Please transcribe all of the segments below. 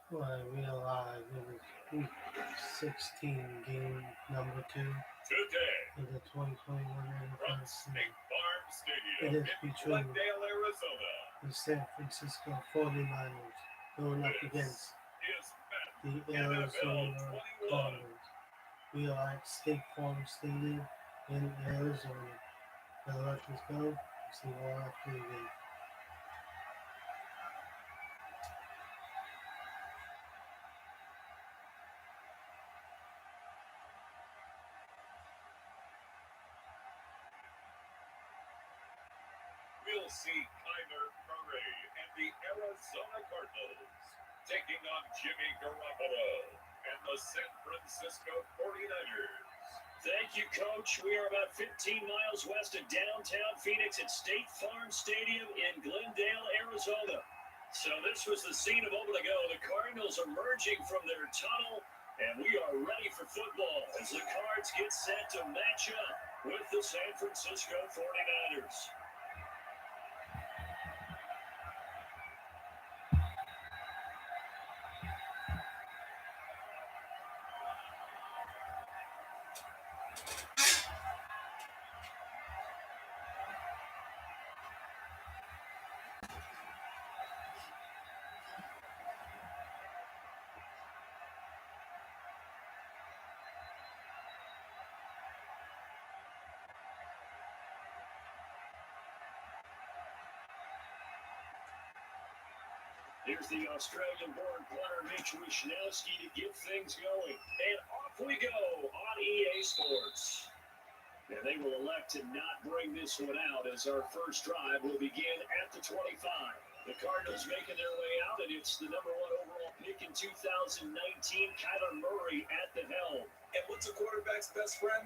Well, I realized it was week 16, game number 2 Today, of the 2021 from NFL season. State Farm It Stadium is in between Glendale, Arizona, the San Francisco 49ers going up this against is the Madden NFL Arizona 21. Cardinals. We are at State Farm Stadium in Arizona. Now let us go and see all after the game. We'll see Kyler Murray and the Arizona Cardinals taking on Jimmy Garoppolo and the San Francisco 49ers. Thank you, Coach. We are about 15 miles west of downtown Phoenix at State Farm Stadium in Glendale, Arizona. So this was the scene a moment ago. The Cardinals emerging from their tunnel, and we are ready for football as the Cards get set to match up with the San Francisco 49ers. Here's the Australian-born punter Mitch Wishnowsky to get things going. And off we go on EA Sports. And they will elect to not bring this one out as our first drive will begin at the 25. The Cardinals making their way out, and it's the number 1 overall pick in 2019, Kyler Murray at the helm. And what's a quarterback's best friend?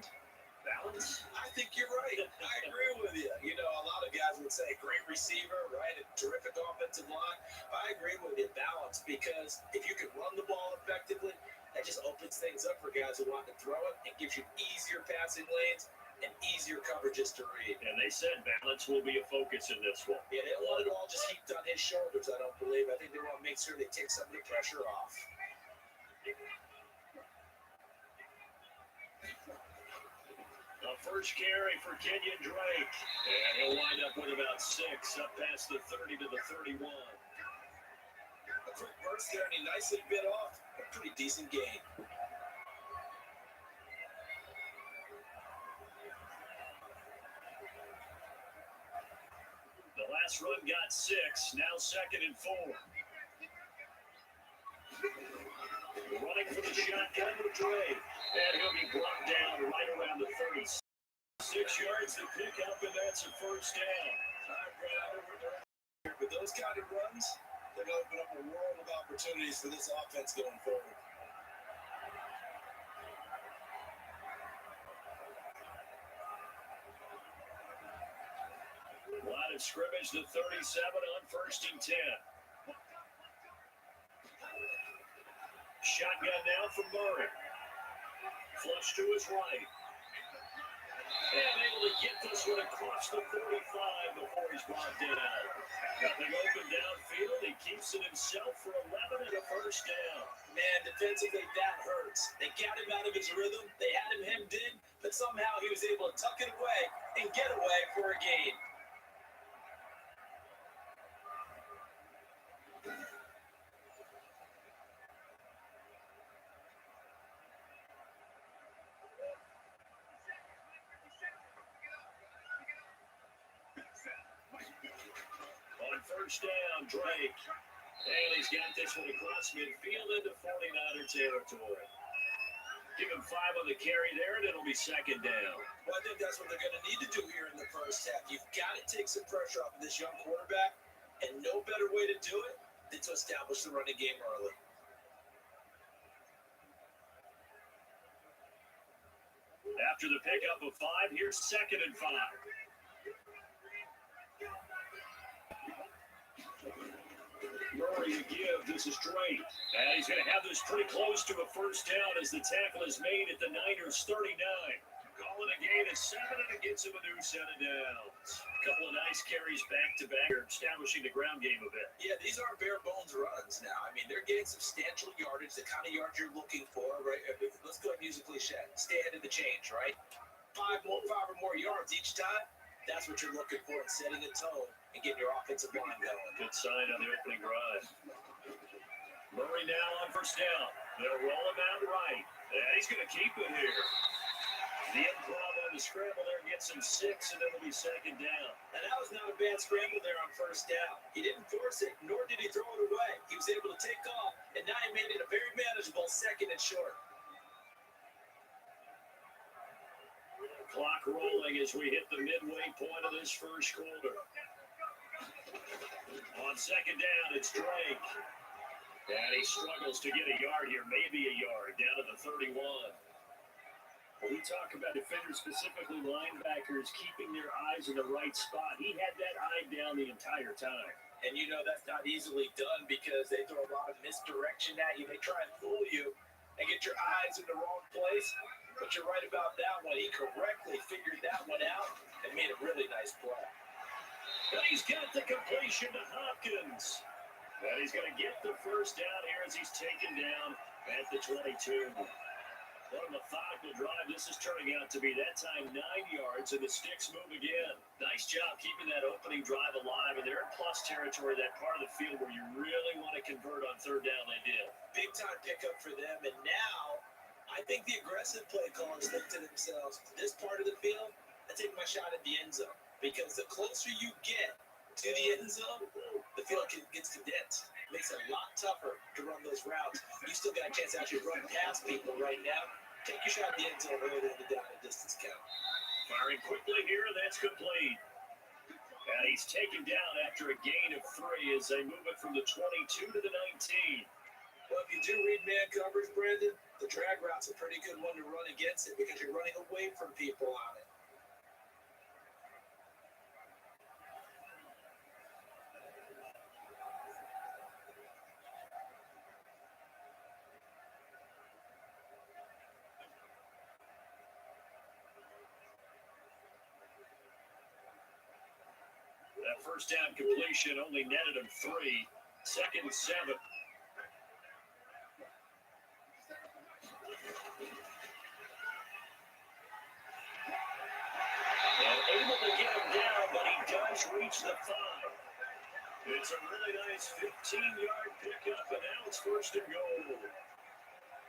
Balance? I think you're right. I agree with you. You know, a lot of guys would say great receiver, right? A terrific offensive line. I agree with you, balance, because if you can run the ball effectively, that just opens things up for guys who want to throw it. It gives you easier passing lanes and easier coverages to read. And they said balance will be a focus in this one. Yeah, they don't want it all just heaped on his shoulders, I don't believe. I think they want to make sure they take some of the pressure off. The first carry for Kenyon Drake. And he'll wind up with about 6, up past the 30 to the 31. A quick burst there, and he nicely bit off a pretty decent gain. The last run got 6, now 2nd and 4. Running for the shotgun with Drake. And he'll be brought down right around the 36 yards to pick up, and that's a first down. All right, Brad, with those kind of runs, they're going to open up a world of opportunities for this offense going forward. Line of scrimmage to 37 on 1st and 10. Shotgun now from Murray. Flush to his right. And able to get this one across the 45 before he's brought down. Nothing open downfield. He keeps it himself for 11 and a first down. Man, defensively, that hurts. They got him out of his rhythm. They had him hemmed in, but somehow he was able to tuck it away and get away for a gain. On first down, Drake. And he's got this one across midfield into 49er territory. Give him 5 on the carry there, and it'll be 2nd down. Well, I think that's what they're going to need to do here in the first half. You've got to take some pressure off of this young quarterback, and no better way to do it than to establish the running game early. After the pickup of 5, here's 2nd and 5. Murray to give. This is Drake. And he's going to have this pretty close to a first down as the tackle is made at the Niners 39. Call with a gain of 7, and it gets him a new set of downs. A couple of nice carries back-to-back, establishing the ground game a bit. Yeah, these aren't bare-bones runs now. I mean, they're getting substantial yardage, the kind of yards you're looking for, right? Let's go ahead and use a cliche. Stay ahead of the change, right? Five or more yards each time. That's what you're looking for in setting a tone and getting your offensive line going. Good sign on the opening drive. Murray now on first down. They'll roll him out right. And he's going to keep it here. The improv on the scramble there gets him 6, and it'll be second down. And that was not a bad scramble there on first down. He didn't force it, nor did he throw it away. He was able to take off, and now he made it a very manageable 2nd and short. Clock rolling as we hit the midway point of this first quarter. On second down, it's Drake. And he struggles to get a yard here, maybe a yard, down to the 31. When we talk about defenders, specifically linebackers, keeping their eyes in the right spot, he had that eye down the entire time. And you know that's not easily done because they throw a lot of misdirection at you. They try and fool you and get your eyes in the wrong place. But you're right about that one. He correctly figured that one out and made a really nice play. And he's got the completion to Hopkins. And he's going to get the first down here as he's taken down at the 22. What a methodical drive this is turning out to be. That time 9 yards, and the sticks move again. Nice job keeping that opening drive alive, and they're in plus territory, that part of the field where you really want to convert on third down. They did. Big time pickup for them, and now I think the aggressive play callers think to themselves, this part of the field, I take my shot at the end zone, because the closer you get to the end zone, the field gets condensed. Makes it a lot tougher to run those routes. You still got a chance to actually run past people right now. Take your shot at the end zone earlier than the down and distance count. Firing quickly here, that's complete. And he's taken down after a gain of 3 as they move it from the 22 to the 19. Well, if you do read man coverage, Brandon, the drag route's a pretty good one to run against it because you're running away from people on it. That first down completion only netted him 3. 2nd and 7. And able to get him down, but he does reach the 5. It's a really nice 15-yard pickup, and now it's first and goal.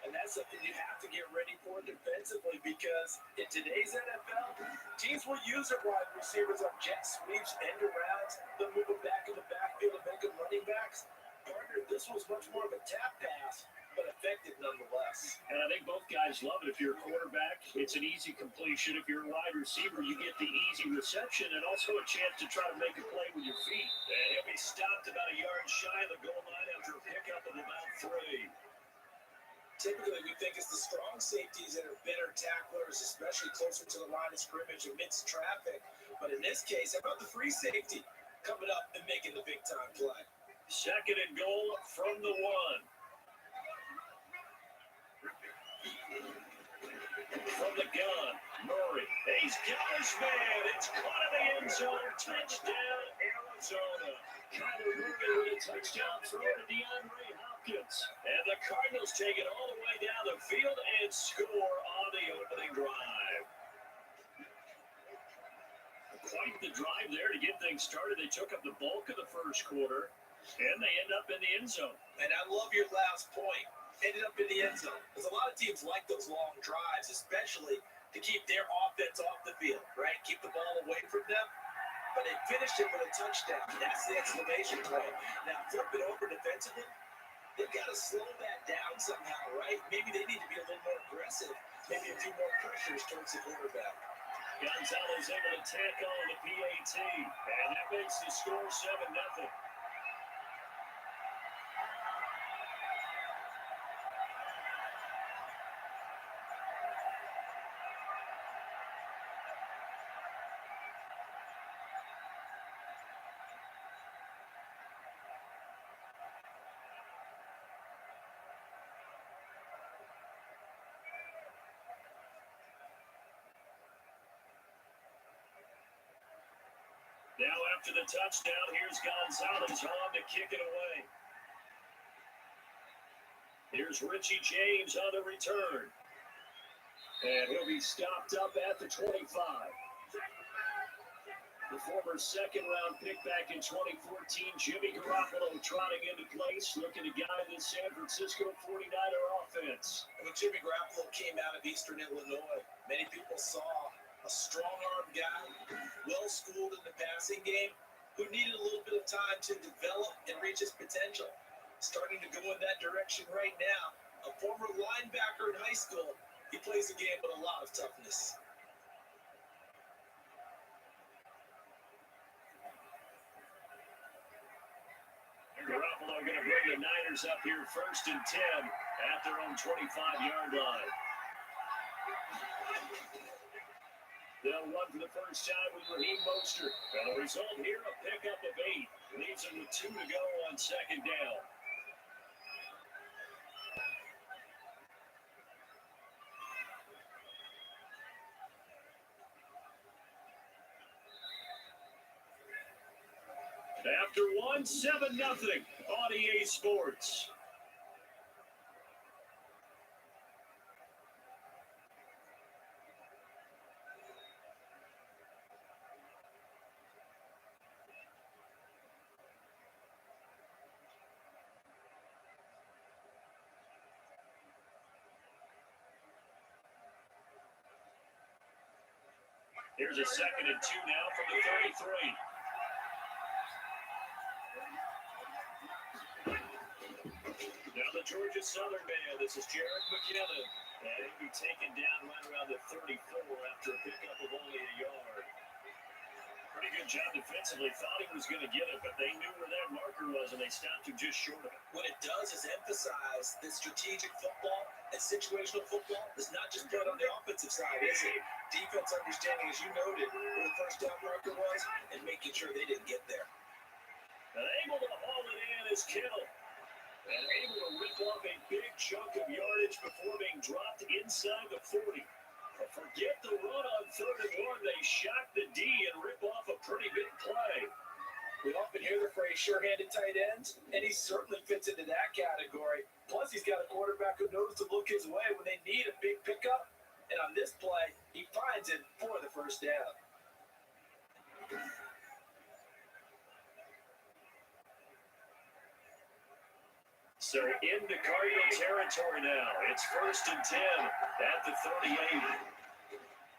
And that's something you have to get ready for defensively because in today's NFL, teams will use their wide receivers on jet sweeps, end arounds. They'll move them back in the backfield and make them running backs. Partner, this was much more of a tap pass, but effective nonetheless. And I think both guys love it. If you're a quarterback, it's an easy completion. If you're a wide receiver, you get the easy reception and also a chance to try to make a play with your feet. And he'll be stopped about a yard shy of the goal line after a pickup of about 3. Typically, we think it's the strong safeties that are better tacklers, especially closer to the line of scrimmage amidst traffic. But in this case, how about the free safety coming up and making the big-time play? 2nd and goal from the 1. From the gun, Murray. He's got his man. It's caught in the end zone. Touchdown, Arizona. Kyler Murray with a touchdown throw to DeAndre Hopkins. And the Cardinals take it all the way down the field and score on the opening drive. Quite the drive there to get things started. They took up the bulk of the first quarter, and they end up in the end zone. And I love your last point. Ended up in the end zone. Because a lot of teams like those long drives, especially to keep their offense off the field, right? Keep the ball away from them. But they finished it with a touchdown. That's the exclamation point. Now, flip it over defensively. They've got to slow that down somehow, right? Maybe they need to be a little more aggressive. Maybe a few more pressures towards the quarterback. Gonzalez able to tackle on the PAT. And that makes the score 7-0. Now after the touchdown, here's Gonzalez on to kick it away. Here's Richie James on the return. And he'll be stopped up at the 25. The former second-round pick back in 2014, Jimmy Garoppolo trotting into place, looking to guide the San Francisco 49er offense. And when Jimmy Garoppolo came out of Eastern Illinois, many people saw a strong-arm guy, well-schooled in the passing game, who needed a little bit of time to develop and reach his potential. Starting to go in that direction right now. A former linebacker in high school, he plays the game with a lot of toughness. Garoppolo going to bring the Niners up here 1st and 10 at their own 25-yard line. They'll run for the first time with Raheem Mostert. And the result here, a pickup of 8. Leaves them with 2 to go on 2nd down. After 1, 7-0 on EA Sports. Here's a 2nd and 2 now from the 33. Now the Georgia Southern Band. This is Jarek McKinnon. And he'll be taken down right around the 34 after a pickup of only a yard. Pretty good job defensively. Thought he was going to get it, but they knew where that marker was, and they stopped him just short of it. What it does is emphasize that strategic football and situational football is not just played on the offensive side, is it? Defense understanding, as you noted, where the first down marker was, and making sure they didn't get there. And able to haul it in is Kittle. And able to rip off a big chunk of yardage before being dropped inside the 40. But forget the run on 3rd and 1. They shock the D and rip off a pretty big play. We often hear the phrase sure-handed tight ends, and he certainly fits into that category. Plus, he's got a quarterback who knows to look his way when they need a big pickup. And on this play, he finds it for the first down. So into Cardinal territory now. It's 1st and 10 at the 38.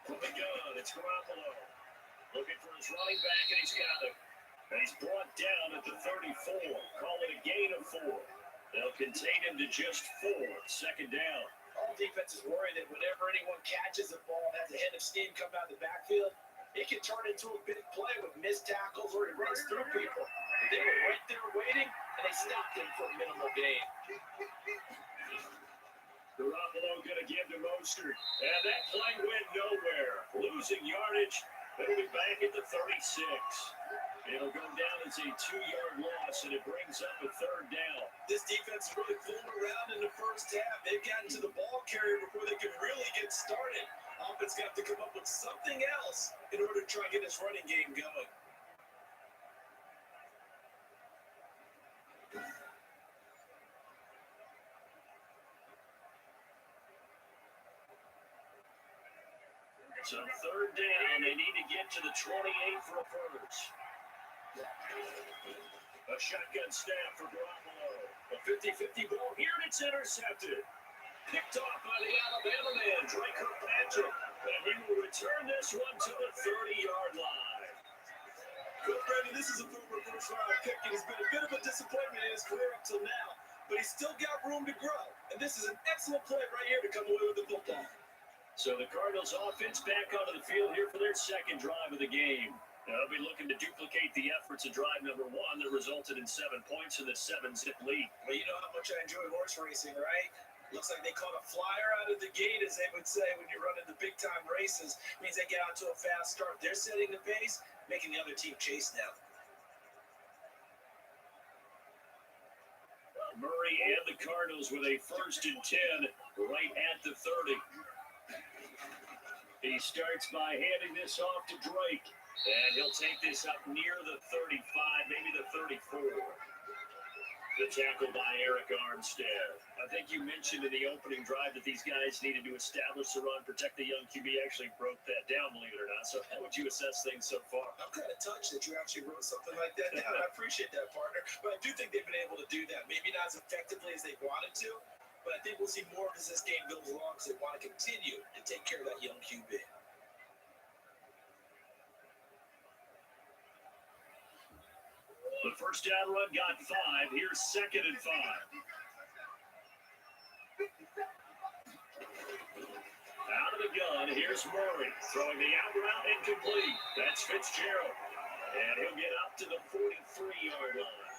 From the gun, it's Garoppolo. Looking for his running back, and he's got it. And he's brought down at the 34. Call it a gain of 4. They'll contain him to just 4. 2nd down. All defenses worry that whenever anyone catches the ball and has a head of steam come out of the backfield, it can turn into a big play with missed tackles or he runs through people. They were right there waiting, and they stopped him for a minimal gain. Garoppolo going to give to Mostert. And that play went nowhere. Losing yardage. They'll be back at the 36. It'll go down as a 2-yard loss, and it brings up a 3rd down. This defense is really fooling around in the first half. They've gotten to the ball carrier before they can really get started. Offense got to come up with something else in order to try and get this running game going. So 3rd down, they need to get to the 28 for a first. A shotgun snap for Garoppolo. A 50-50 ball here, and it's intercepted. Picked off by the Alabama man, Drake Kirkpatrick. And he will return this one to the 30-yard line. Well, Brandon, this is a former first-round pick, and he's been a bit of a disappointment in his career up till now. But he's still got room to grow. And this is an excellent play right here to come away with the football. So the Cardinals offense back onto the field here for their 2nd drive of the game. They'll be looking to duplicate the efforts of drive number 1 that resulted in 7 points in the 7-zip lead. Well, you know how much I enjoy horse racing, right? Looks like they caught a flyer out of the gate, as they would say when you're running the big-time races. Means they get out to a fast start. They're setting the pace, making the other team chase now. Murray and the Cardinals with a 1st and 10 right at the 30. He starts by handing this off to Drake. And he'll take this up near the 35, maybe the 34. The tackle by Eric Armstead. I think you mentioned in the opening drive that these guys needed to establish the run, protect the young QB. Actually broke that down, believe it or not. So how would you assess things so far? I'm kind of touched that you actually wrote something like that down. I appreciate that, partner. But I do think they've been able to do that. Maybe not as effectively as they wanted to, but I think we'll see more as this game goes along because they want to continue to take care of that young QB. The first down run got 5. Here's 2nd and 5. Out of the gun, here's Murray. Throwing the out route incomplete. That's Fitzgerald. And he'll get up to the 43-yard line.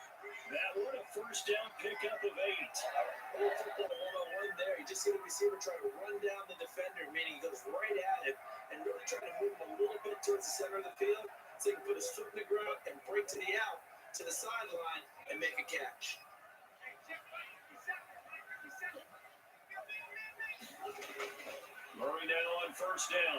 That one a first down pickup of 8. A little football one-on-one there. You just see the receiver try to run down the defender, meaning he goes right at him and really try to move him a little bit towards the center of the field so he can put his foot in the ground and break to the out, to the sideline, and make a catch. Murray now on first down.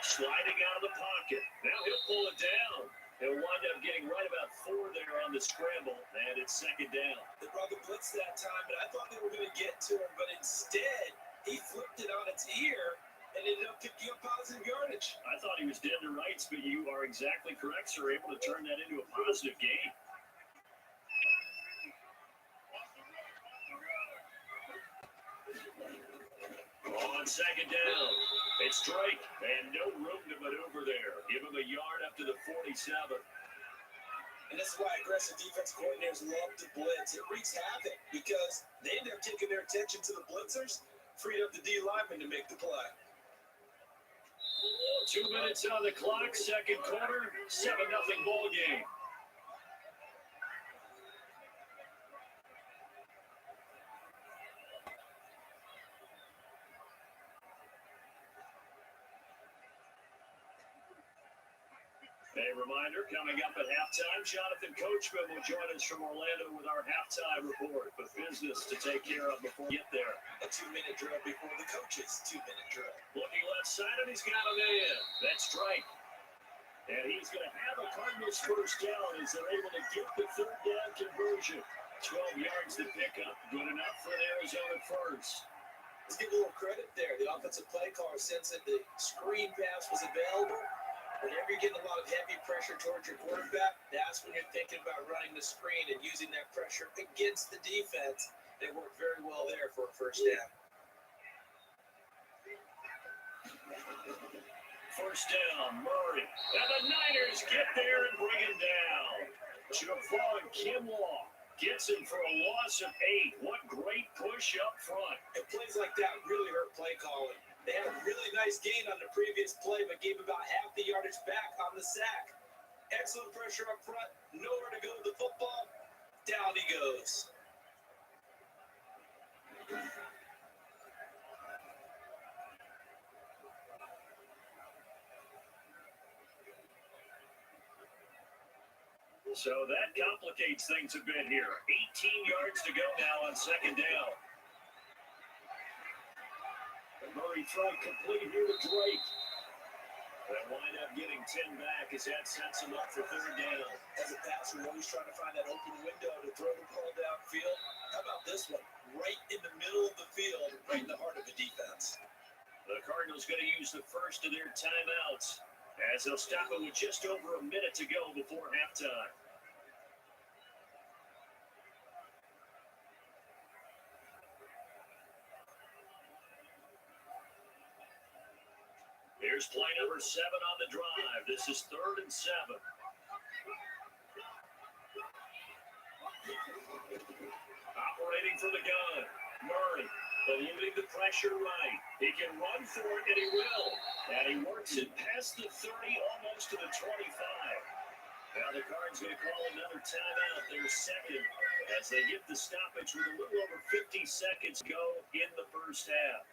Sliding out of the pocket. Now he'll pull it down. He'll wind up getting right about 4 there on the scramble, and it's 2nd down. They brought the blitz that time, but I thought they were going to get to him, but instead, he flipped it on its ear and ended up picking up positive yardage. I thought he was dead to rights, but you are exactly correct, sir. Able to turn that into a positive gain. On 2nd down, it's Drake, and no room to maneuver there. Give him a yard up to the 47. And this is why aggressive defense coordinators love to blitz. It wreaks havoc because they end up taking their attention to the blitzers, freed up the D lineman to make the play. 2 minutes on the clock, 2nd quarter, 7-0 ball game. A reminder, coming up at halftime, Jonathan Coachman will join us from Orlando with our halftime report. But business to take care of before we get there. A 2-minute drill before the coach's 2-minute drill. Looking left side, and he's got a man. That's Drake. And he's going to have a Cardinals first down as they're able to get the 3rd down conversion. 12 yards to pick up. Good enough for an Arizona first. Let's give a little credit there. The offensive play caller sensed that the screen pass was available. Whenever you're getting a lot of heavy pressure towards your quarterback, that's when you're thinking about running the screen and using that pressure against the defense. They worked very well there for a first down. First down, Murray. And the Niners get there and bring him down. Javon Kinlaw gets him for a loss of 8. What great push up front. And plays like that really hurt play calling. They had a really nice gain on the previous play, but gave about half the yardage back on the sack. Excellent pressure up front. Nowhere to go with the football. Down he goes. So that complicates things a bit here. 18 yards to go now on 2nd down. Murray thrown complete here to Drake. They'll wind up getting 10 back as that sets him up for 3rd down. As a passer, you're always trying to find that open window to throw the ball downfield. How about this one? Right in the middle of the field, right in the heart of the defense. The Cardinals going to use the first of their timeouts as they'll stop it with just over a minute to go before halftime. Here's play number 7 on the drive. This is 3rd and 7. Operating from the gun. Murray eluding the pressure right. He can run for it, and he will. And he works it past the 30, almost to the 25. Now the Cards going to call another timeout, their 2nd, as they get the stoppage with a little over 50 seconds to go in the first half.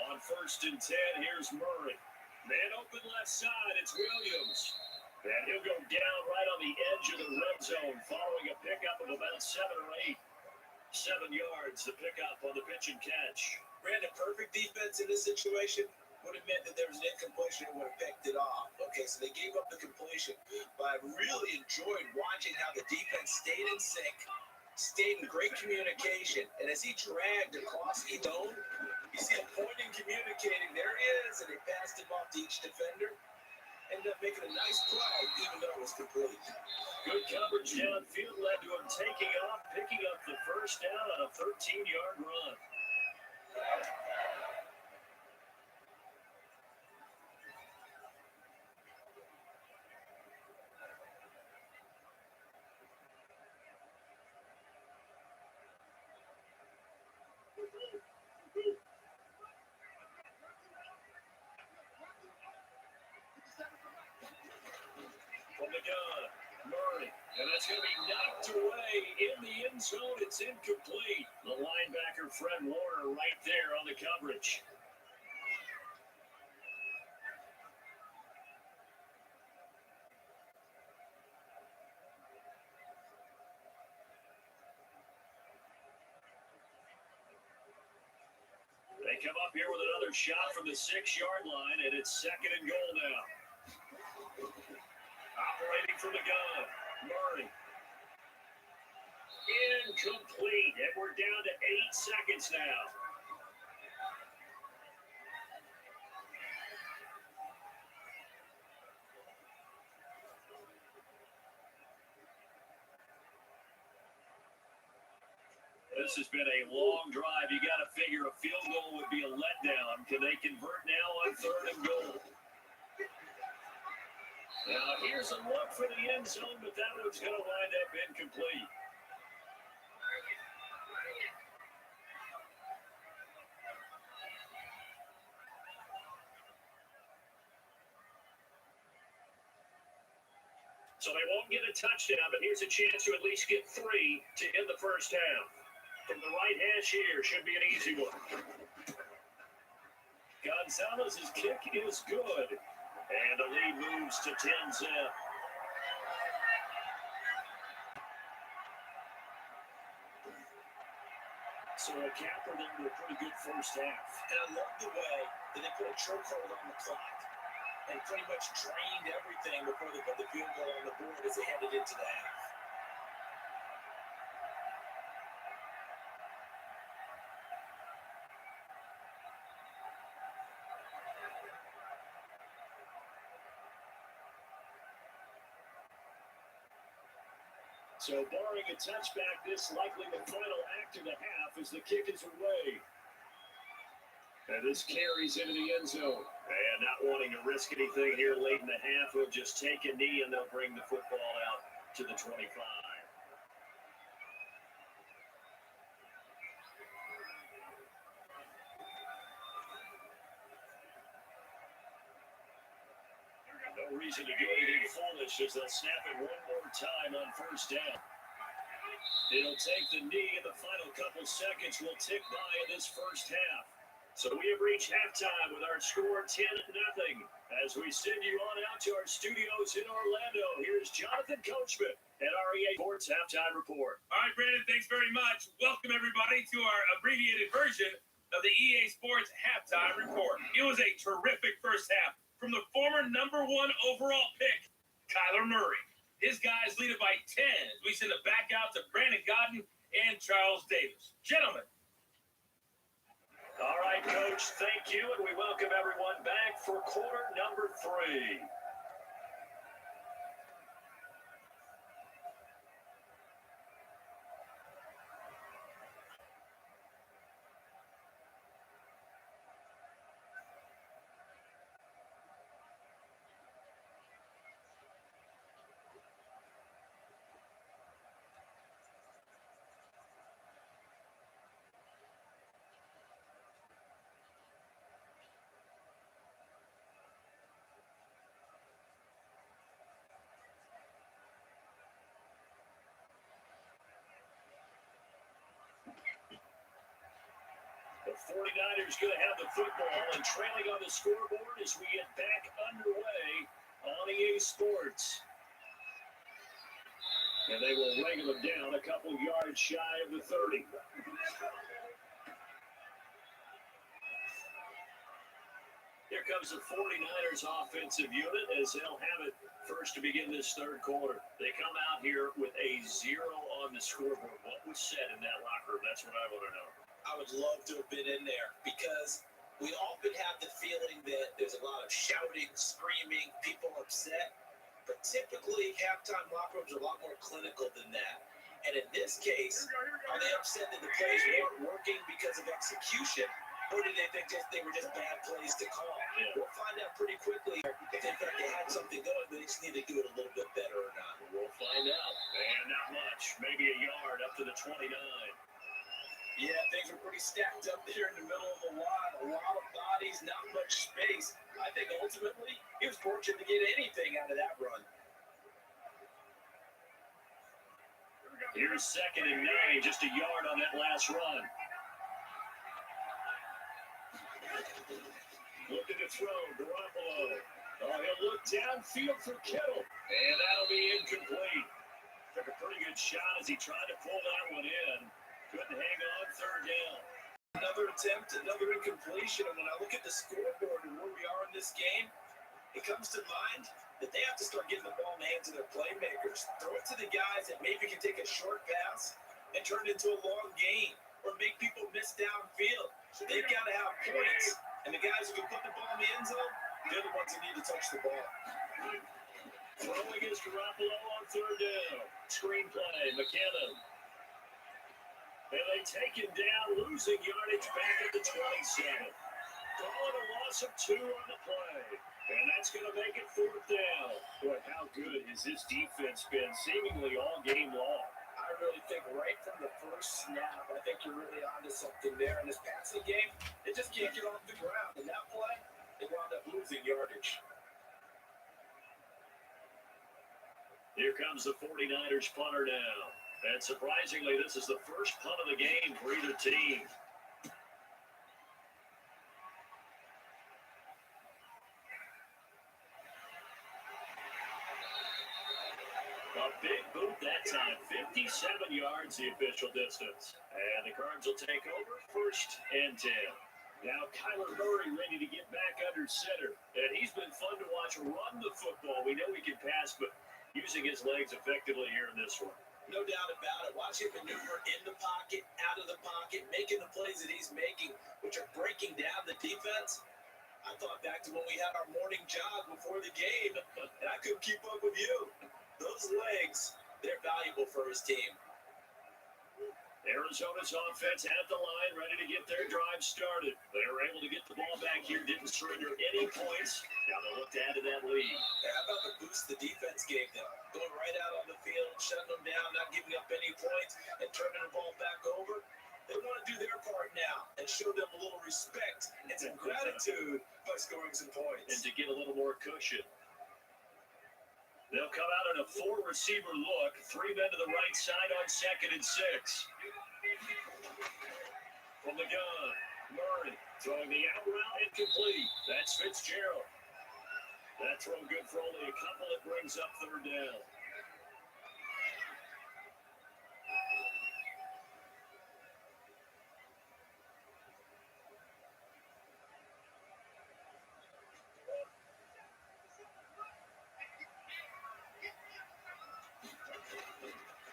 On 1st and 10, here's Murray. Man open left side, it's Williams. And he'll go down right on the edge of the red zone following a pickup of about 7 or 8. 7 yards, the pickup on the pitch and catch. Brandon, perfect defense in this situation would have meant that there was an incompletion and would have picked it off. Okay, so they gave up the completion. But I really enjoyed watching how the defense stayed in sync, stayed in great communication. And as he dragged across the zone, you see him pointing, communicating. There he is. And they passed him off to each defender. Ended up making a nice play, even though it was complete. Good coverage downfield led to him taking off, picking up the first down on a 13-yard run. From the gun, Murray, and that's going to be knocked away in the end zone. It's incomplete. The linebacker, Fred Warner, right there on the coverage. They come up here with another shot from the 6-yard line, and it's 2nd and goal now. Operating from the gun, Murray. Incomplete, and we're down to 8 seconds now. This has been a long drive. You got to figure a field goal would be a letdown. Can they convert now on 3rd and goal? Now, here's a look for the end zone, but that one's going to wind up incomplete. So they won't get a touchdown, but here's a chance to at least get 3 to end the first half. From the right hash here, should be an easy one. Gonzalez's kick is good. And the lead moves to 10-zip. So a cap for them to a pretty good first half. And I love the way that they put a chokehold on the clock and pretty much drained everything before they put the field goal on the board as they headed into the half. So barring a touchback, this likely the final act of the half as the kick is away. And this carries into the end zone. And not wanting to risk anything here late in the half, will just take a knee and they'll bring the football out to the 25. No reason to do anything foolish as they'll snap it one more time on first down. It'll take the knee in the final couple seconds. Will tick by in this first half. So we have reached halftime with our score 10-0. As we send you on out to our studios in Orlando, here's Jonathan Coachman at REA Sports Halftime Report. All right, Brandon, thanks very much. Welcome, everybody, to our abbreviated version of the EA Sports Halftime Report. It was a terrific first half from the former #1 overall pick, Kyler Murray. His guys lead it by 10 as we send it back out to Brandon Godden and Charles Davis. Gentlemen. All right, Coach, thank you, and we welcome everyone back for quarter number 3. 49ers going to have the football and trailing on the scoreboard as we get back underway on EA Sports. And they will wrangle them down a couple yards shy of the 30. Here comes the 49ers offensive unit as they'll have it first to begin this third quarter. They come out here with a 0 on the scoreboard. What was said in that locker room? That's what I want to know. I would love to have been in there because we often have the feeling that there's a lot of shouting, screaming, people upset. But typically, halftime locker rooms are a lot more clinical than that. And in this case, are they upset that the plays weren't working because of execution? Or did they think they were just bad plays to call? Yeah. We'll find out pretty quickly if in fact they had something going, but they just need to do it a little bit better or not. We'll find out. And not much. Maybe a yard up to the 29. Yeah, things were pretty stacked up there in the middle of the lot. A lot of bodies, not much space. I think ultimately he was fortunate to get anything out of that run. Here's 2nd and 9, just a yard on that last run. Looking to throw, Garoppolo. Oh, he'll look downfield for Kittle. And that'll be incomplete. Took a pretty good shot as he tried to pull that one in. Couldn't hang on, 3rd down. Another attempt, another incompletion. And when I look at the scoreboard and where we are in this game, it comes to mind that they have to start getting the ball in the hands of their playmakers. Throw it to the guys that maybe can take a short pass and turn it into a long gain or make people miss downfield. So they've got to have points. And the guys who can put the ball in the end zone, they're the ones that need to touch the ball. Throwing is Garoppolo on 3rd down. Screenplay, McKinnon. And they take him down, losing yardage back at the 27. Calling a loss of 2 on the play. And that's going to make it 4th down. Boy, how good has this defense been seemingly all game long? I really think right from the first snap, I think you're really onto something there. In this passing game, they just can't get off the ground. In that play, they wound up losing yardage. Here comes the 49ers punter now. And surprisingly, this is the first punt of the game for either team. A big boot that time, 57 yards the official distance. And the Cards will take over 1st and 10. Now Kyler Murray ready to get back under center. And he's been fun to watch run the football. We know he can pass, but using his legs effectively here in this one. No doubt about it. Watch him maneuver in the pocket, out of the pocket, making the plays that he's making, which are breaking down the defense. I thought back to when we had our morning jog before the game, and I couldn't keep up with you. Those legs, they're valuable for his team. Arizona's offense at the line, ready to get their drive started. They were able to get the ball back here, didn't surrender any points. Now they'll look to add to that lead. How about the boost the defense gave them? Going right out on the field, shutting them down, not giving up any points, and turning the ball back over. They want to do their part now and show them a little respect and some gratitude by scoring some points. And to get a little more cushion. They'll come out in a 4-receiver look. 3 men to the right side on 2nd and 6. From the gun, Murray throwing the out route incomplete. That's Fitzgerald. That throw good for only a couple. It brings up 3rd down.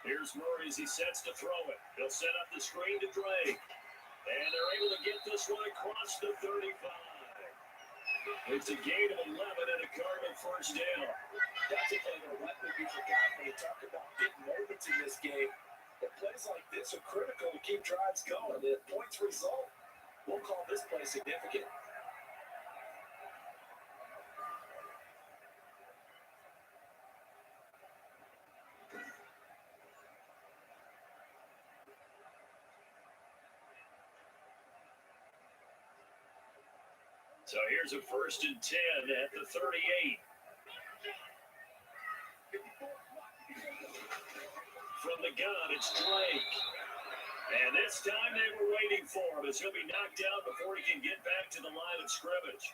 Here's Murray as he sets to throw it. He'll set up the screen to Drake. And they're able to get this one across the 35. It's a gain of 11 and a Cardinal 1st down. That's a play that will likely be forgotten when you talk about big moments in this game. But plays like this are critical to keep drives going. If points result, we'll call this play significant. So here's a 1st and 10 at the 38. From the gun, it's Drake. And this time they were waiting for him as he'll be knocked down before he can get back to the line of scrimmage.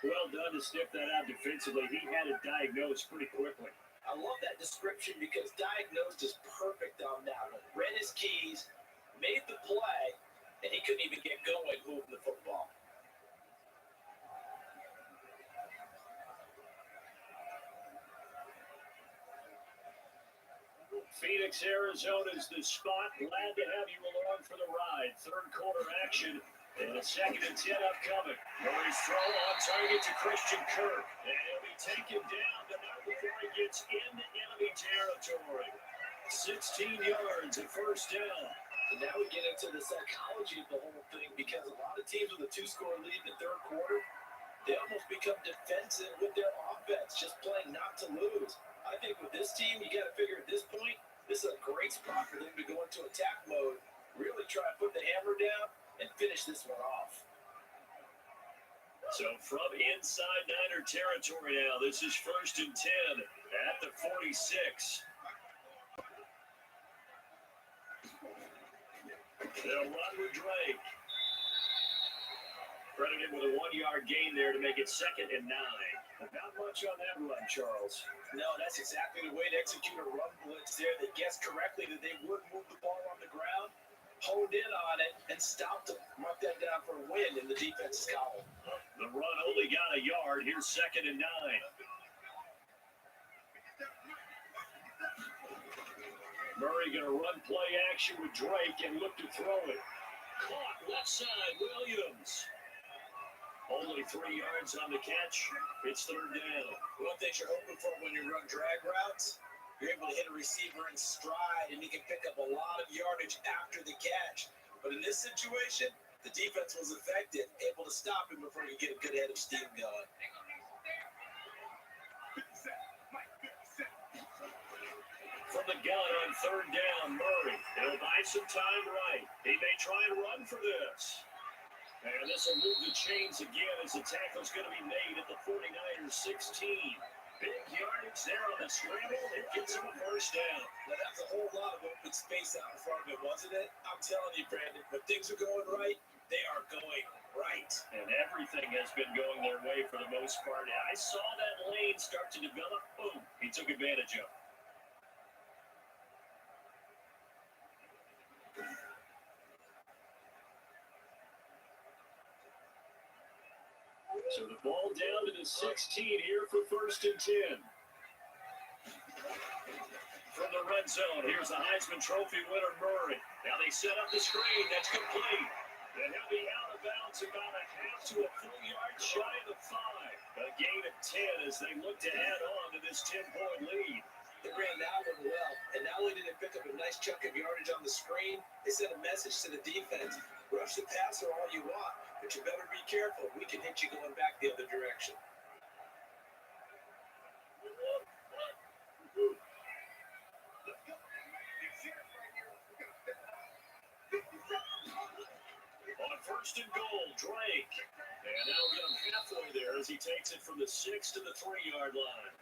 Well done to sniff that out defensively. He had it diagnosed pretty quickly. I love that description because diagnosed is perfect on that one. Read his keys, made the play, and he couldn't even get going moving the football. Phoenix, Arizona is the spot. Glad to have you along for the ride. Third quarter action and a 2nd and 10 upcoming. Murray's throw on target to Christian Kirk. And he'll be taken down, but not before he gets into enemy territory. 16 yards at first down. And now we get into the psychology of the whole thing because a lot of teams with a 2-score lead in the third quarter, they almost become defensive with their offense, just playing not to lose. I think with this team, you got to figure at this point, this is a great spot for them to go into attack mode, really try to put the hammer down and finish this one off. So from inside Niner territory now, this is 1st and 10 at the 46. They'll run with Drake. Credited with a 1-yard gain there to make it 2nd and 9. Not much on that run, Charles. No, that's exactly the way to execute a run blitz there. They guessed correctly that they would move the ball on the ground, honed in on it, and stopped them. Mark that down for a win in the defense's column. The run only got a yard. Here's 2nd and 9. Murray going to run play action with Drake and look to throw it. Caught left side, Williams. Only 3 yards on the catch. It's 3rd down. One thing you're hoping for when you run drag routes, you're able to hit a receiver in stride, and he can pick up a lot of yardage after the catch. But in this situation, the defense was effective, able to stop him before you get a good head of steam going. From the gun on 3rd down, Murray. He'll buy some time right. He may try and run for this. And this will move the chains again as the tackle's going to be made at the 49ers 16. Big yardage there on the scramble. It gets him a 1st down. Now, that's a whole lot of open space out in front of it, wasn't it? I'm telling you, Brandon, when things are going right, they are going right. And everything has been going their way for the most part. I saw that lane start to develop. Boom. He took advantage of it. So the ball down to the 16 here for 1st and 10. From the red zone, here's the Heisman Trophy winner, Murray. Now they set up the screen. That's complete. And he'll be out of bounds about a half to a full yard shy of the 5. A gain of 10 as they look to add on to this 10-point lead. They ran that one well, and not only did they pick up a nice chunk of yardage on the screen, they sent a message to the defense. Rush the passer all you want, but you better be careful. We can hit you going back the other direction. On 1st and goal, Drake. And that'll get him halfway there as he takes it from the 6 to the 3-yard line.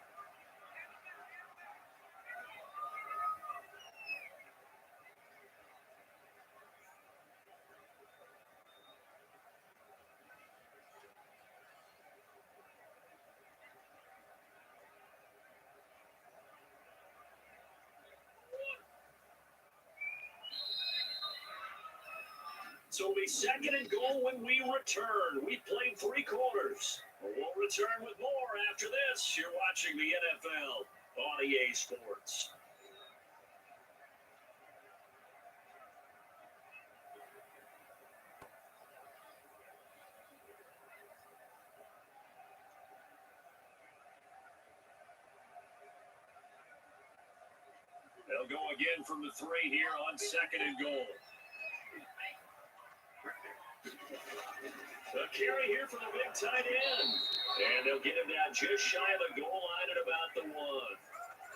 So it'll be 2nd and goal when we return. We played 3 quarters. We'll return with more after this. You're watching the NFL on EA Sports. They'll go again from the 3 here on 2nd and goal. A carry here for the big tight end. And they'll get him down just shy of the goal line at about the 1.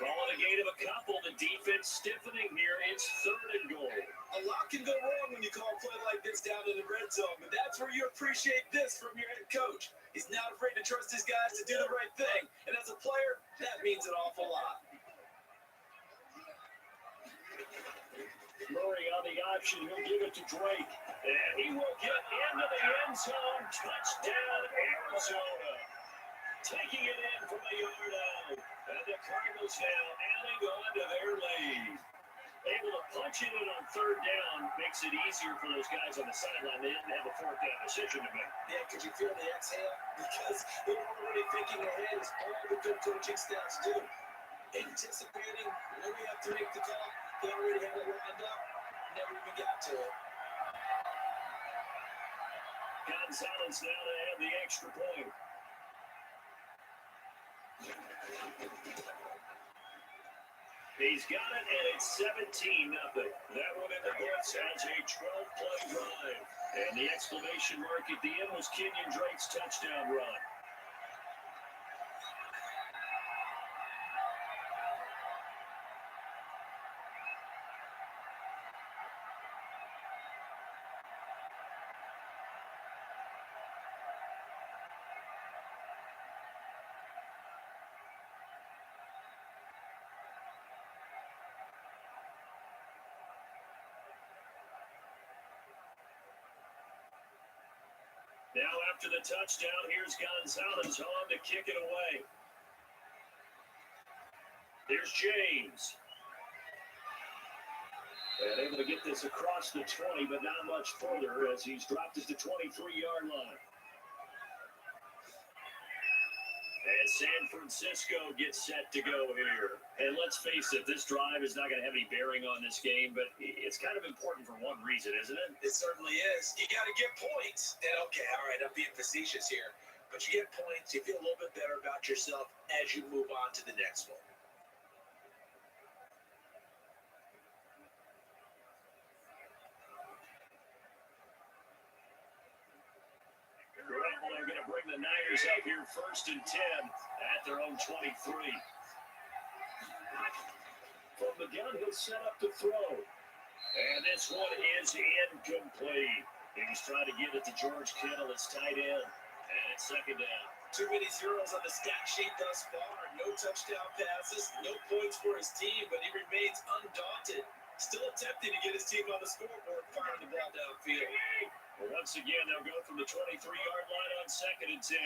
Calling a gain of a couple. The defense stiffening here. It's 3rd and goal. A lot can go wrong when you call a play like this down in the red zone, but that's where you appreciate this from your head coach. He's not afraid to trust his guys to do the right thing. And as a player, that means an awful lot. Murray on the option. He'll give it to Drake. And he will get into the end zone. Touchdown, Arizona. Taking it in from a yard out. And the Cardinals now adding on to their lead. Able to punch it in on third down makes it easier for those guys on the sideline. They didn't have a fourth down decision to make. Yeah, could you feel the exhale? Because they were already thinking ahead, as all the good coaching staffs do. Anticipating when we have to make the call, they already had it lined up. Never even got to it. Gonzalez now to have the extra point. He's got it, and it's 17-0. That one in the books has a 12-play drive. And the exclamation mark at the end was Kenyon Drake's touchdown run. Now after the touchdown, here's Gonzalez on to kick it away. There's James. And able to get this across the 20, but not much further as he's dropped it to 23-yard line. And San Francisco gets set to go here. And let's face it, this drive is not going to have any bearing on this game, but it's kind of important for one reason, isn't it? It certainly is. You got to get points. And okay, all right, I'm being facetious here. But you get points, you feel a little bit better about yourself as you move on to the next one. They're going to bring the Niners up here 1st and 10 at their own 23. From the gun, he'll set up to throw. And this one is incomplete. He's trying to get it to George Kittle. It's tight end. And it's 2nd down. Too many zeros on the stat sheet thus far. No touchdown passes, no points for his team, but he remains undaunted. Still attempting to get his team on the scoreboard, firing the ball downfield. Well, once again, they'll go from the 23-yard line on 2nd and 10.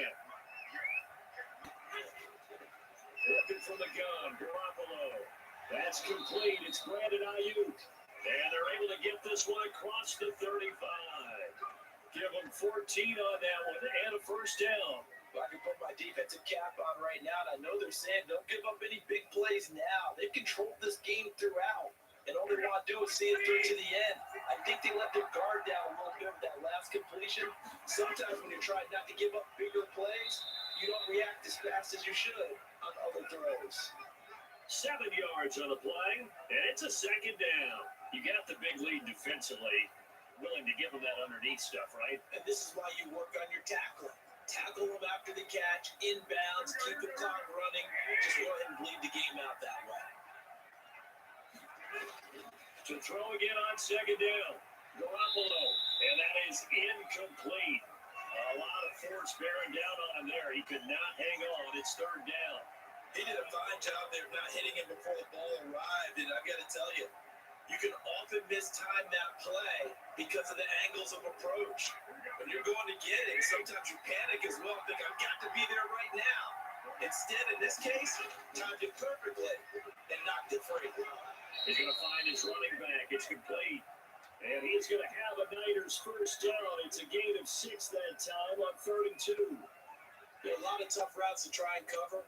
Looking from the gun, Garoppolo. That's complete. It's Brandon Ayuk. And they're able to get this one across the 35. Give them 14 on that one and a 1st down. Well, I can put my defensive cap on right now, and I know they're saying don't give up any big plays now. They've controlled this game throughout. And all they want to do is see it through to the end. I think they let their guard down a little bit with that last completion. Sometimes when you're trying not to give up bigger plays, you don't react as fast as you should on other throws. 7 yards on the play, and it's a 2nd down. You got the big lead defensively, willing to give them that underneath stuff, right? And this is why you work on your tackling. Tackle them after the catch, inbounds, keep the clock running. Just go ahead and bleed the game out that way. To throw again on 2nd down. Garoppolo, and that is incomplete. A lot of force bearing down on him there. He could not hang on. It's 3rd down. He did a fine job there not hitting him before the ball arrived, and I've got to tell you, you can often mistime that play because of the angles of approach. When you're going to get it, sometimes you panic as well, think, I've got to be there right now. Instead, in this case, timed it perfectly and knocked it free. He's going to find his running back. It's complete. And he's going to have a Niners 1st down. It's a gain of 6 that time on 3rd and 2. There are a lot of tough routes to try and cover.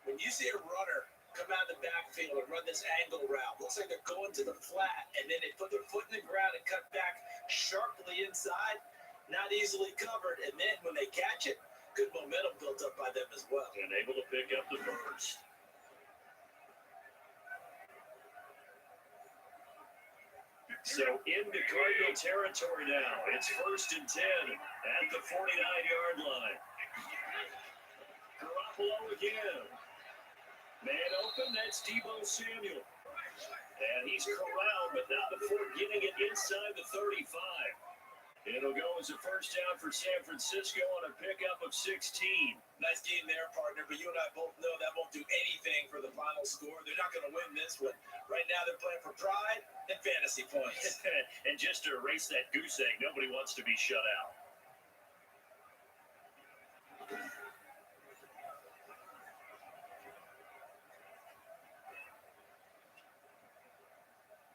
When you see a runner come out of the backfield and run this angle route, looks like they're going to the flat, and then they put their foot in the ground and cut back sharply inside, not easily covered. And then when they catch it, good momentum built up by them as well. And able to pick up the first. So into Cardinal territory now. It's 1st and 10 at the 49-yard line. Garoppolo again. Man open, that's Deebo Samuel. And he's corralled, but not before getting it inside the 35. It'll go as a first down for San Francisco on a pickup of 16. Nice game there, partner, but you and I both know that won't do anything for the final score. They're not going to win this one. Right now, they're playing for pride and fantasy points. And just to erase that goose egg, nobody wants to be shut out.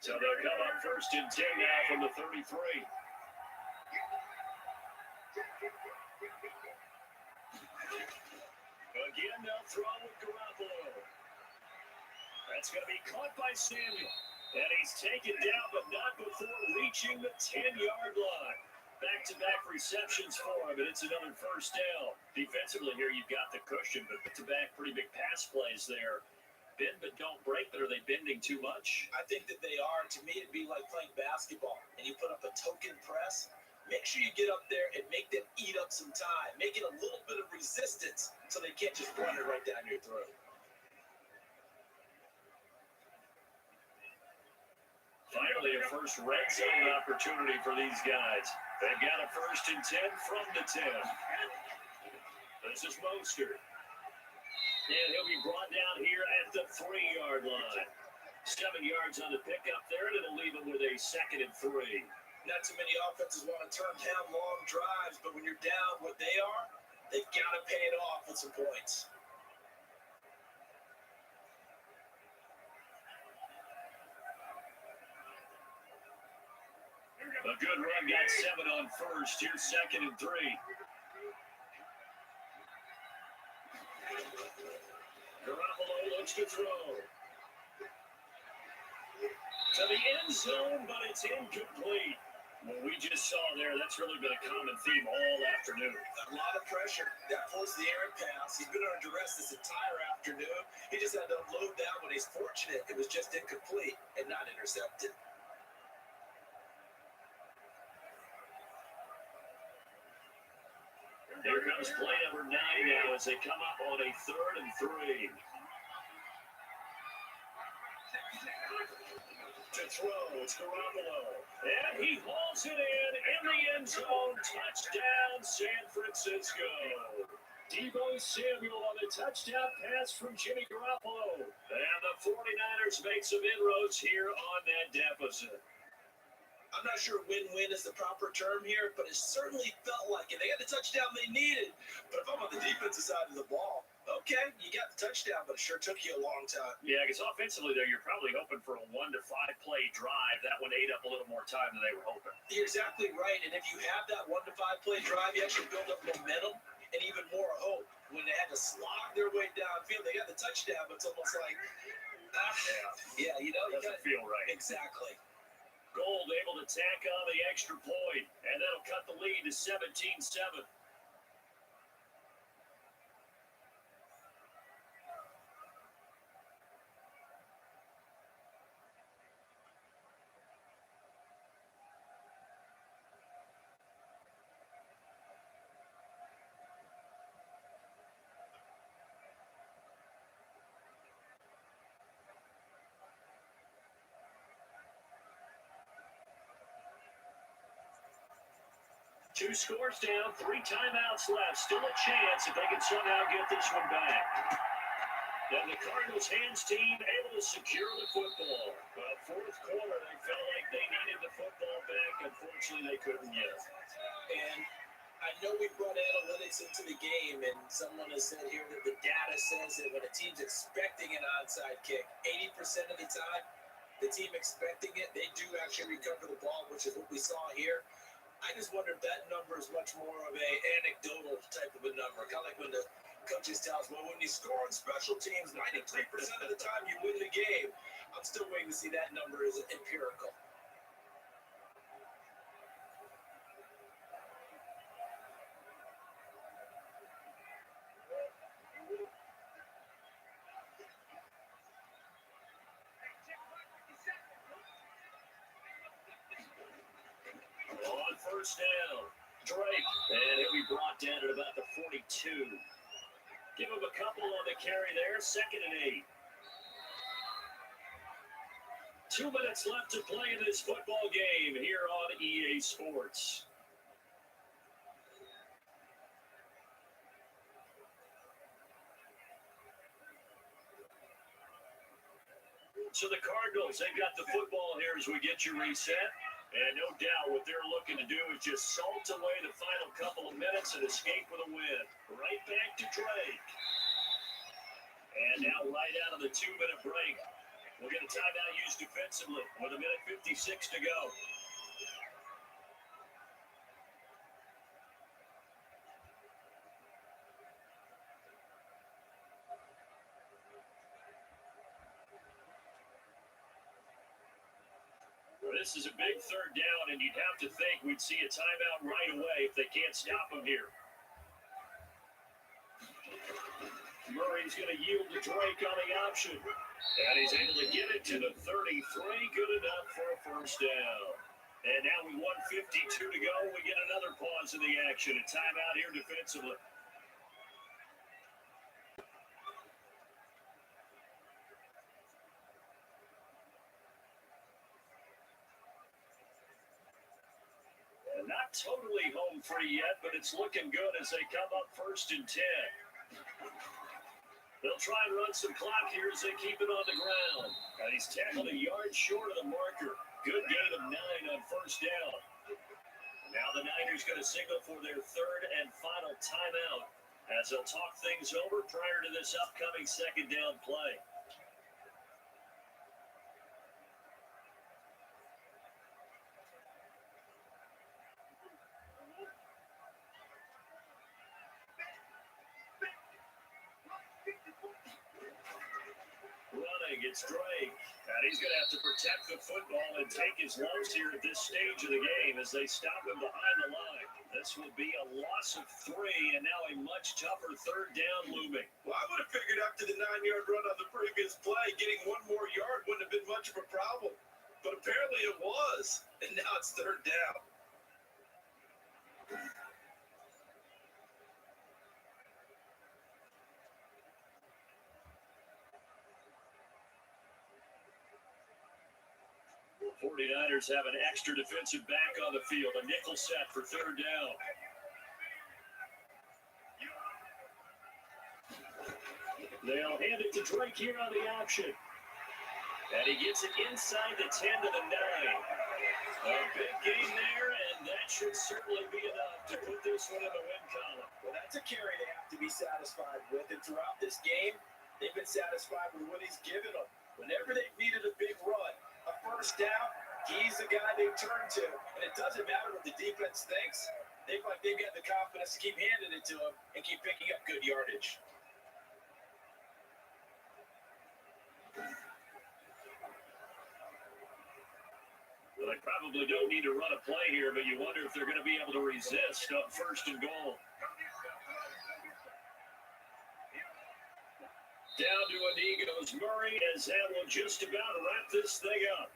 So they'll come up first and 10 now from the 33. Again, they'll throw with Garoppolo. That's going to be caught by Samuel. And he's taken down, but not before reaching the 10-yard line. Back-to-back receptions for him, and it's another first down. Defensively here, you've got the cushion, but back-to-back pretty big pass plays there. Bend but don't break, but are they bending too much? I think that they are. To me, it'd be like playing basketball, and you put up a token press. Make sure you get up there and make them eat up some time. Make it a little bit of resistance so they can't just run it right down your throat. Finally, a first red zone opportunity for these guys. They've got a first and 10 from the 10. This is Mostert. And he'll be brought down here at the 3-yard line. 7 yards on the pickup there, and it'll leave him with a 2nd and 3. Not too many offenses want to turn down long drives, but when you're down what they are, they've got to pay it off with some points. A good run, got 7 on first. Here's 2nd and 3. Garoppolo looks to throw. To the end zone, but it's incomplete. What we just saw there, that's really been a common theme all afternoon. A lot of pressure. That forced the errant pass. He's been under duress this entire afternoon. He just had to unload that one. He's fortunate it was just incomplete and not intercepted. Here comes play number 9 now as they come up on a 3rd and 3. To throw, it's Garoppolo. And he hauls it in the end zone. Touchdown, San Francisco. Deebo Samuel on the touchdown pass from Jimmy Garoppolo. And the 49ers make some inroads here on that deficit. I'm not sure win-win is the proper term here, but it certainly felt like it. They got the touchdown they needed. But if I'm on the defensive side of the ball, okay, you got the touchdown, but it sure took you a long time. Yeah, because offensively there, you're probably hoping for a 1 to 5 play drive. That one ate up a little more time than they were hoping. You're exactly right. And if you have that 1 to 5 play drive, you actually build up momentum and even more hope. When they had to slog their way downfield, they got the touchdown, but it's almost like, you know, doesn't feel right. Exactly. Gold able to tack on the extra point, and that'll cut the lead to 17-7. Two scores down, 3 timeouts left. Still a chance if they can somehow get this one back. And the Cardinals hands team able to secure the football. Well, 4th quarter, they felt like they needed the football back. Unfortunately, they couldn't get it. And I know we brought analytics into the game, and someone has said here that the data says that when a team's expecting an onside kick, 80% of the time, the team expecting it, they do actually recover the ball, which is what we saw here. I just wonder if that number is much more of a anecdotal type of a number. Kind of like when the coaches tell us, well, when you score on special teams, 93% of the time you win the game. I'm still waiting to see that number as empirical. On first down, Drake, and he'll be brought down at about the 42. Give him a couple on the carry there, 2nd and 8. 2 minutes left to play in this football game here on EA Sports. So the Cardinals, they've got the football here as we get you reset. And no doubt what they're looking to do is just salt away the final couple of minutes and escape with a win. Right back to Drake. And now right out of the 2-minute break, we'll get a timeout used defensively with 1:56 to go. This is a big third down, and you'd have to think we'd see a timeout right away if they can't stop them here. Murray's going to yield to Drake on the option. And he's able to get it to the 33. Good enough for a first down. And now with 1:52 to go, we get another pause in the action. A timeout here defensively. Not totally home free yet, but it's looking good as they come up 1st and 10. They'll try and run some clock here as they keep it on the ground. And he's tackled a yard short of the marker. Good gain of 9 on first down. Now the Niners going to signal for their third and final timeout as they'll talk things over prior to this upcoming second down play. It's Drake, and he's going to have to protect the football and take his lumps here at this stage of the game as they stop him behind the line. This will be a loss of 3, and now a much tougher third down looming. Well, I would have figured after the 9-yard run on the previous play, getting one more yard wouldn't have been much of a problem. But apparently it was, and now it's third down. 49ers have an extra defensive back on the field. A nickel set for third down. They'll hand it to Drake here on the option. And he gets it inside the 10 to the 9. A big gain there, and that should certainly be enough to put this one in the win column. Well, that's a carry they have to be satisfied with. And throughout this game, they've been satisfied with what he's given them. Whenever they've needed a big run, a first down, he's the guy they turn to. And it doesn't matter what the defense thinks. They've got the confidence to keep handing it to him and keep picking up good yardage. Well, they probably don't need to run a play here, but you wonder if they're going to be able to resist on 1st and goal. Down to a knee goes Murray, as that will just about wrap this thing up.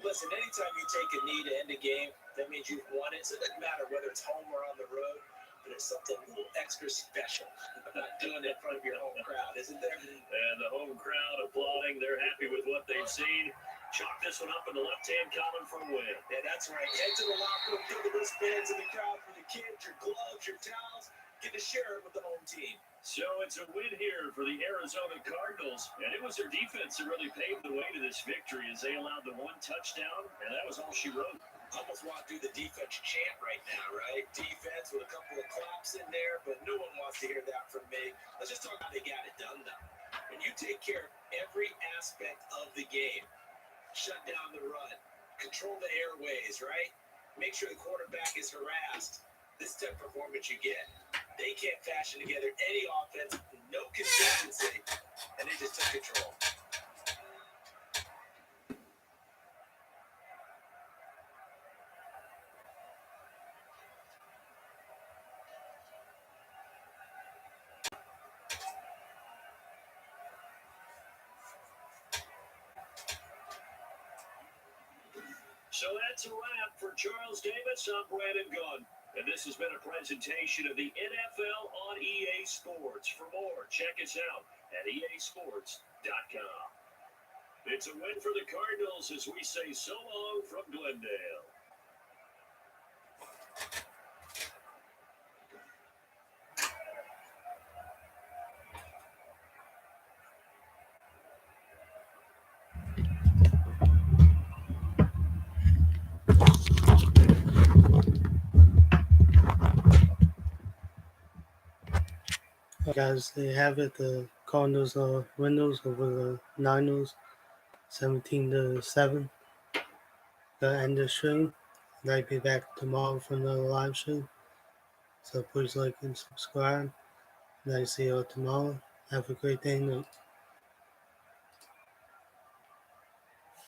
Listen, anytime you take a knee to end a game, that means you've won it. So it doesn't matter whether it's home or on the road, but it's something a little extra special about doing it in front of your home crowd, isn't there? And the home crowd applauding. They're happy with what they've seen. Chalk this one up in the left-hand column for a win. Yeah, that's right. Head to the locker room, give the wristbands in the crowd for the kids, your gloves, your towels. Get to share it with the home team. So it's a win here for the Arizona Cardinals, and it was their defense that really paved the way to this victory as they allowed the one touchdown, and that was all she wrote. I almost want to do the defense chant right now, right? Defense with a couple of claps in there, but no one wants to hear that from me. Let's just talk how they got it done, though. When you take care of every aspect of the game, shut down the run, control the airways, right? Make sure the quarterback is harassed. This type of performance you get. They can't fashion together any offense, no consistency, and they just took control. So that's a wrap for Charles Davis. I'm Brandon Gunn. And this has been a presentation of the NFL on EA Sports. For more, check us out at easports.com. It's a win for the Cardinals as we say so long from Glendale. Guys, they have it. The Cardinals winners over the Niners, 17-7. The end of the stream. I'll be back tomorrow for another live show. So please like and subscribe. And I see you all tomorrow. Have a great day.